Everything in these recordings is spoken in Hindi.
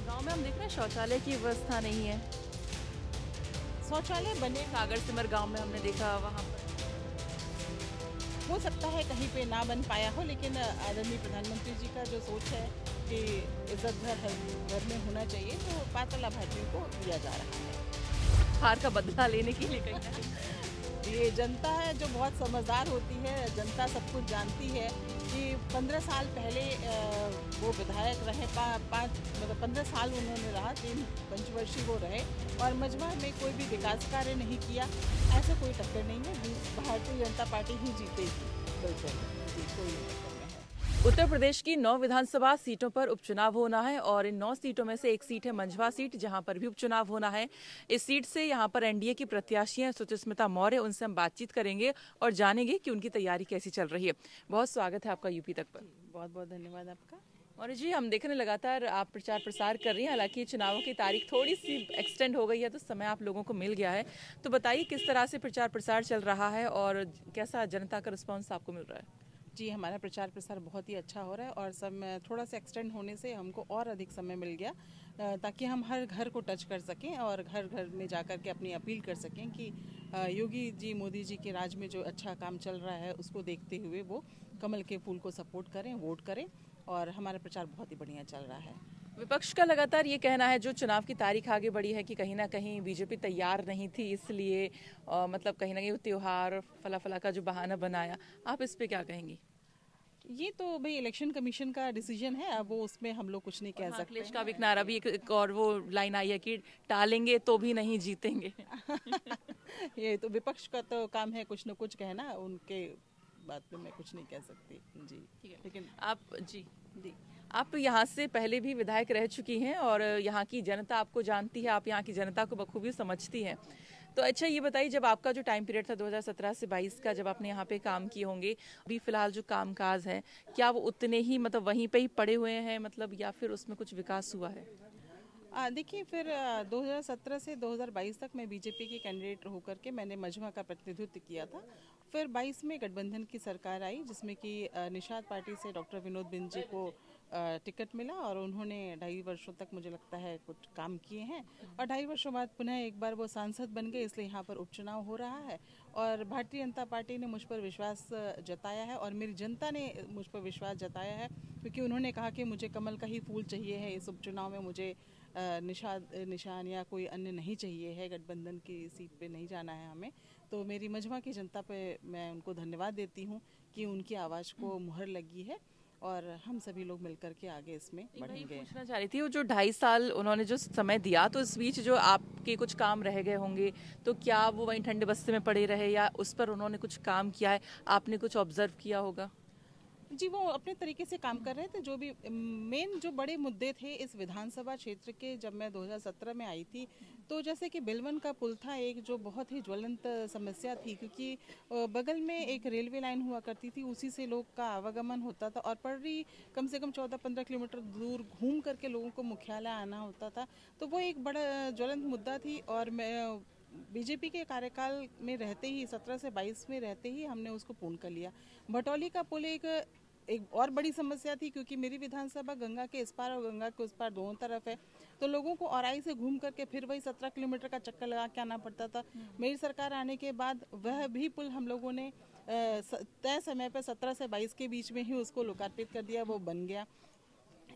गाँव में हम देख रहे हैं शौचालय की व्यवस्था नहीं है। शौचालय बने, सागर सिमर गाँव में हमने देखा वहाँ पर। हो सकता है कहीं पे ना बन पाया हो, लेकिन आदरणीय प्रधानमंत्री जी का जो सोच है कि इज्जत घर हर घर में होना चाहिए, तो पात्र लाभार्थियों को दिया जा रहा है। हार का बदला लेने के लिए कहीं ना कहीं। ये जनता है जो बहुत समझदार होती है, जनता सब कुछ जानती है कि 15 साल पहले वो विधायक रहे, 15 साल उन्होंने रहा, 3 पंचवर्षीय वो रहे और मजमा में कोई भी विकास कार्य नहीं किया। ऐसा कोई टक्कर नहीं है, भारतीय जनता पार्टी ही जीतेगी। बिल्कुल जी, कोई टक्कर नहीं है। उत्तर प्रदेश की 9 विधानसभा सीटों पर उपचुनाव होना है और इन 9 सीटों में से एक सीट है मंझवा सीट, जहां पर भी उपचुनाव होना है। इस सीट से यहां पर एनडीए की प्रत्याशी हैं सुचिस्मिता मौर्य, उनसे हम बातचीत करेंगे और जानेंगे कि उनकी तैयारी कैसी चल रही है। बहुत स्वागत है आपका यूपी तक पर। बहुत बहुत धन्यवाद आपका। मौर्य जी, हम देख रहे हैं लगातार आप प्रचार प्रसार कर रही हैं, हालांकि चुनावों की तारीख थोड़ी सी एक्सटेंड हो गई है तो समय आप लोगों को मिल गया है। तो बताइए किस तरह से प्रचार प्रसार चल रहा है और कैसा जनता का रिस्पॉन्स आपको मिल रहा है। जी, हमारा प्रचार प्रसार बहुत ही अच्छा हो रहा है और समय थोड़ा सा एक्सटेंड होने से हमको और अधिक समय मिल गया, ताकि हम हर घर को टच कर सकें और घर घर में जाकर के अपनी अपील कर सकें कि योगी जी, मोदी जी के राज में जो अच्छा काम चल रहा है उसको देखते हुए वो कमल के फूल को सपोर्ट करें, वोट करें। और हमारा प्रचार बहुत ही बढ़िया चल रहा है। विपक्ष का लगातार ये कहना है जो चुनाव की तारीख आगे बढ़ी है कि कहीं ना कहीं बीजेपी तैयार नहीं थी, इसलिए मतलब कहीं ना कहीं वो त्योहार फला फला का जो बहाना बनाया। आप इस पे क्या कहेंगी। ये तो भाई इलेक्शन कमीशन का डिसीजन है, अब वो उसमें हम लोग कुछ नहीं कह सकते अखिलेश का भी एक नारा भी एक और वो लाइन आई है कि टालेंगे तो भी नहीं जीतेंगे। ये तो विपक्ष का तो काम है कुछ न कुछ कहना, उनके बात पे मैं कुछ नहीं कह सकती जी। लेकिन आप जी जी आप यहाँ से पहले भी विधायक रह चुकी हैं और यहाँ की जनता आपको जानती है, आप यहाँ की जनता को बखूबी समझती हैं। तो अच्छा ये बताइए, जब आपका जो टाइम पीरियड था 2017 से 22 का, जब आपने यहाँ पे काम किए होंगे, अभी फिलहाल जो कामकाज है क्या वो उतने ही मतलब वहीं पे ही पड़े हुए हैं, मतलब या फिर उसमें कुछ विकास हुआ है। देखिए, फिर 2017 से 2022 तक मैं बीजेपी की कैंडिडेट होकर के मैंने मजमा का प्रतिनिधित्व किया था। फिर 22 में गठबंधन की सरकार आई, जिसमें कि निषाद पार्टी से डॉक्टर विनोद बिंद जी को टिकट मिला और उन्होंने 2.5 वर्षों तक मुझे लगता है कुछ काम किए हैं और 2.5 वर्षों बाद पुनः एक बार वो सांसद बन गए, इसलिए यहाँ पर उपचुनाव हो रहा है। और भारतीय जनता पार्टी ने मुझ पर विश्वास जताया है और मेरी जनता ने मुझ पर विश्वास जताया है, क्योंकि उन्होंने कहा कि मुझे कमल का ही फूल चाहिए है इस उपचुनाव में, मुझे निशान या कोई अन्य नहीं चाहिए है, गठबंधन की सीट पे नहीं जाना है हमें। तो मेरी मजमा की जनता पे मैं उनको धन्यवाद देती हूँ कि उनकी आवाज़ को मुहर लगी है और हम सभी लोग मिलकर के आगे इसमें बढ़ेंगे। पूछना चाह रही थी, वो जो 2.5 साल उन्होंने जो समय दिया, तो इस बीच जो आपके कुछ काम रह गए होंगे, तो क्या वो वहीं ठंडे बस्ते में पड़े रहे या उस पर उन्होंने कुछ काम किया है, आपने कुछ ऑब्जर्व किया होगा। जी, वो अपने तरीके से काम कर रहे थे। जो भी मेन जो बड़े मुद्दे थे इस विधानसभा क्षेत्र के, जब मैं 2017 में आई थी, तो जैसे कि बिलवन का पुल था एक जो बहुत ही ज्वलंत समस्या थी, क्योंकि बगल में एक रेलवे लाइन हुआ करती थी, उसी से लोग का आवागमन होता था और पटरी कम से कम 14-15 किलोमीटर दूर घूम करके लोगों को मुख्यालय आना होता था। तो वो एक बड़ा ज्वलंत मुद्दा थी और मैं बीजेपी के कार्यकाल में रहते ही 17 से 22 में रहते ही हमने उसको पूर्ण कर लिया। भटौली का पुल एक और बड़ी समस्या थी, क्योंकि मेरी विधानसभा गंगा के इस पार और गंगा के उस पार दोनों तरफ है, तो लोगों को औराई से घूम करके फिर वही 17 किलोमीटर का चक्कर लगा के आना पड़ता था। मेरी सरकार आने के बाद वह भी पुल हम लोगों ने तय समय पर 17 से 22 के बीच में ही उसको लोकार्पित कर दिया, वो बन गया।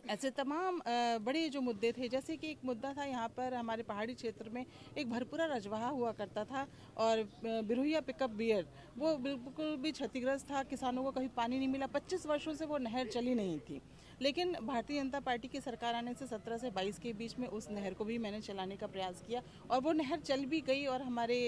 ऐसे तमाम बड़े जो मुद्दे थे, जैसे कि एक मुद्दा था यहाँ पर हमारे पहाड़ी क्षेत्र में एक भरपूरा रजवाहा हुआ करता था और बिरुहिया पिकअप बियर वो बिल्कुल भी क्षतिग्रस्त था, किसानों को कभी पानी नहीं मिला, 25 वर्षों से वो नहर चली नहीं थी। लेकिन भारतीय जनता पार्टी की सरकार आने से 17 से 22 के बीच में उस नहर को भी मैंने चलाने का प्रयास किया और वो नहर चल भी गई और हमारे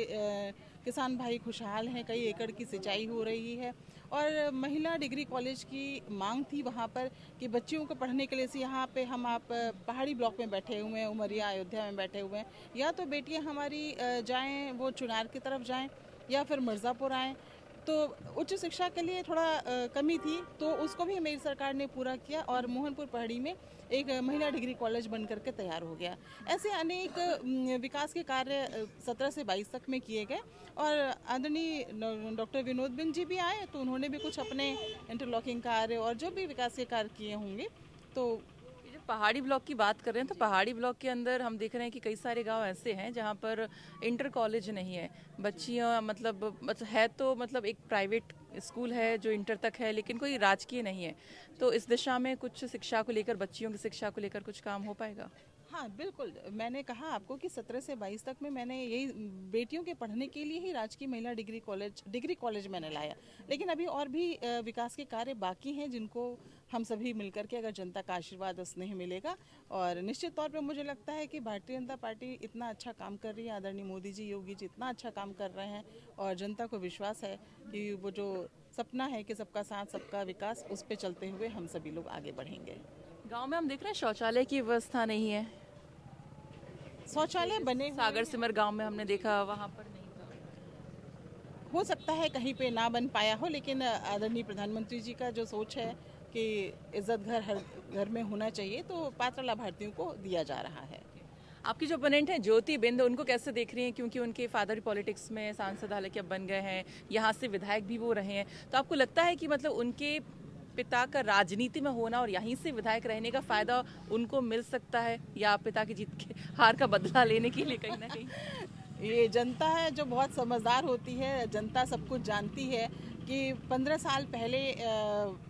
किसान भाई खुशहाल हैं, कई एकड़ की सिंचाई हो रही है। और महिला डिग्री कॉलेज की मांग थी वहाँ पर कि बच्चियों को पढ़ने के लिए से यहाँ पे हम आप पहाड़ी ब्लॉक में बैठे हुए हैं, उमरिया अयोध्या में बैठे हुए हैं, या तो बेटियाँ हमारी जाएं वो चुनार की तरफ जाएं या फिर मिर्ज़ापुर आएँ। तो उच्च शिक्षा के लिए थोड़ा कमी थी, तो उसको भी मेरी सरकार ने पूरा किया और मोहनपुर पहाड़ी में एक महिला डिग्री कॉलेज बन करके तैयार हो गया। ऐसे अनेक विकास के कार्य 17 से 22 तक में किए गए और आदरणीय डॉक्टर विनोद बिंद जी भी आए, तो उन्होंने भी कुछ अपने इंटरलॉकिंग कार्य और जो भी विकास के कार्य किए होंगे। तो पहाड़ी ब्लॉक की बात कर रहे हैं तो पहाड़ी ब्लॉक के अंदर हम देख रहे हैं कि कई सारे गांव ऐसे हैं जहां पर इंटर कॉलेज नहीं है। बच्चियां मतलब है तो मतलब एक प्राइवेट स्कूल है जो इंटर तक है, लेकिन कोई राजकीय नहीं है। तो इस दिशा में कुछ शिक्षा को लेकर, बच्चियों की शिक्षा को लेकर कुछ काम हो पाएगा? हाँ बिल्कुल, मैंने कहा आपको कि 17 से 22 तक में मैंने यही बेटियों के पढ़ने के लिए ही राजकीय महिला डिग्री कॉलेज मैंने लाया। लेकिन अभी और भी विकास के कार्य बाकी हैं जिनको हम सभी मिलकर के, अगर जनता का आशीर्वाद और स्नेह मिलेगा, और निश्चित तौर पे मुझे लगता है कि भारतीय जनता पार्टी इतना अच्छा काम कर रही है, आदरणीय मोदी जी, योगी जी इतना अच्छा काम कर रहे हैं, और जनता को विश्वास है कि वो जो सपना है कि सबका साथ सबका विकास, उस पर चलते हुए हम सभी लोग आगे बढ़ेंगे। गांव में हम देख रहे हैं शौचालय की व्यवस्था नहीं है। शौचालय बने हुए सागर सिमर गांव में हमने देखा, वहां पर नहीं था। हो सकता है कहीं पे ना बन पाया हो, लेकिन आदरणीय प्रधानमंत्री जी का जो सोच है कि इज्जत घर हर घर में होना चाहिए, तो पात्र लाभार्थियों को दिया जा रहा है। आपकी जो ओपोनेंट है ज्योति बिंद, उनको कैसे देख रही हैं? क्योंकि उनके फादर पॉलिटिक्स में सांसद हालांकि अब बन गए हैं, यहाँ से विधायक भी वो रहे हैं। तो आपको लगता है कि मतलब उनके पिता का राजनीति में होना और यहीं से विधायक रहने का फायदा उनको मिल सकता है, या पिता की जीत के हार का बदला लेने के लिए कहीं ना कहीं? ये जनता है जो बहुत समझदार होती है, जनता सब कुछ जानती है कि 15 साल पहले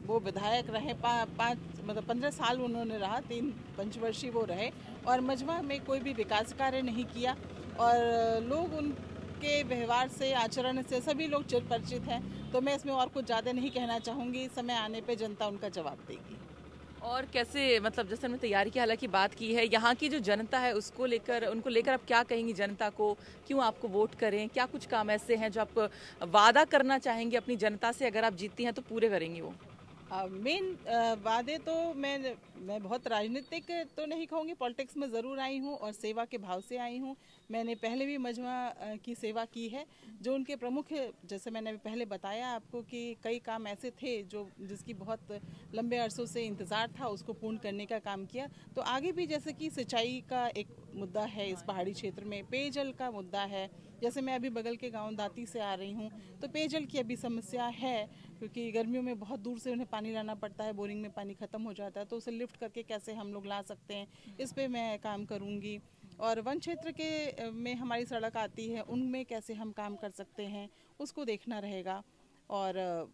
वो विधायक रहे, पाँच मतलब 15 साल उन्होंने रहा, 3 पंचवर्षीय वो रहे, और मजमा में कोई भी विकास कार्य नहीं किया, और लोग उनके व्यवहार से, आचरण से सभी लोग चिर परिचित हैं। तो मैं इसमें और कुछ ज़्यादा नहीं कहना चाहूँगी, समय आने पे जनता उनका जवाब देगी। और कैसे, मतलब जैसे हमने तैयारी की हालांकि बात की है, यहाँ की जो जनता है उसको लेकर, उनको लेकर आप क्या कहेंगी जनता को? क्यों आपको वोट करें? क्या कुछ काम ऐसे हैं जो आप वादा करना चाहेंगे अपनी जनता से, अगर आप जीतती हैं तो पूरे करेंगी वो? मेन वादे तो मैं बहुत राजनीतिक तो नहीं कहूँगी, पॉलिटिक्स में ज़रूर आई हूँ और सेवा के भाव से आई हूँ। मैंने पहले भी मजमा की सेवा की है। जो उनके प्रमुख, जैसे मैंने पहले बताया आपको कि कई काम ऐसे थे जो जिसकी बहुत लंबे अरसों से इंतज़ार था, उसको पूर्ण करने का काम किया। तो आगे भी जैसे कि सिंचाई का एक मुद्दा है इस पहाड़ी क्षेत्र में, पेयजल का मुद्दा है। जैसे मैं अभी बगल के गांव दाती से आ रही हूँ, तो पेयजल की अभी समस्या है, क्योंकि गर्मियों में बहुत दूर से उन्हें पानी लाना पड़ता है, बोरिंग में पानी ख़त्म हो जाता है, तो उसे लिफ्ट करके कैसे हम लोग ला सकते हैं, इस पे मैं काम करूँगी। और वन क्षेत्र के में हमारी सड़क आती है, उनमें कैसे हम काम कर सकते हैं, उसको देखना रहेगा। और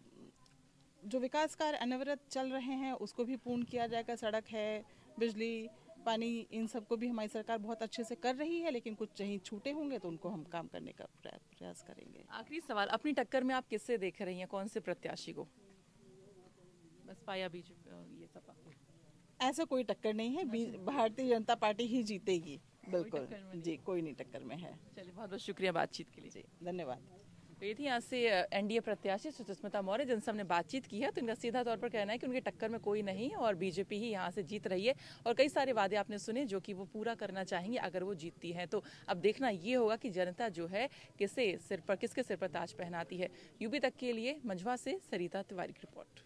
जो विकास कार्य अनवरत चल रहे हैं उसको भी पूर्ण किया जाएगा। सड़क है, बिजली, पानी, इन सबको भी हमारी सरकार बहुत अच्छे से कर रही है, लेकिन कुछ कहीं छूटे होंगे तो उनको हम काम करने का प्रयास करेंगे। आखिरी सवाल, अपनी टक्कर में आप किससे देख रही हैं, कौन से प्रत्याशी को? बसपा या बीजेपी, ये सपा? ऐसा कोई टक्कर नहीं है, भारतीय जनता पार्टी ही जीतेगी। बिल्कुल जी, कोई नहीं टक्कर में है। चलिए, बहुत बहुत शुक्रिया बातचीत के लिए। जी धन्यवाद। तो ये थी यहाँ से एनडीए प्रत्याशी सुष्मिता मौर्य, जिनसे हमने बातचीत की है। तो इनका सीधा तौर पर कहना है कि उनके टक्कर में कोई नहीं है और बीजेपी ही यहाँ से जीत रही है, और कई सारे वादे आपने सुने जो कि वो पूरा करना चाहेंगे अगर वो जीतती हैं। तो अब देखना ये होगा कि जनता जो है किसके सिर पर ताज पहनाती है। यूपी तक के लिए मंझवा से सरिता तिवारी की रिपोर्ट।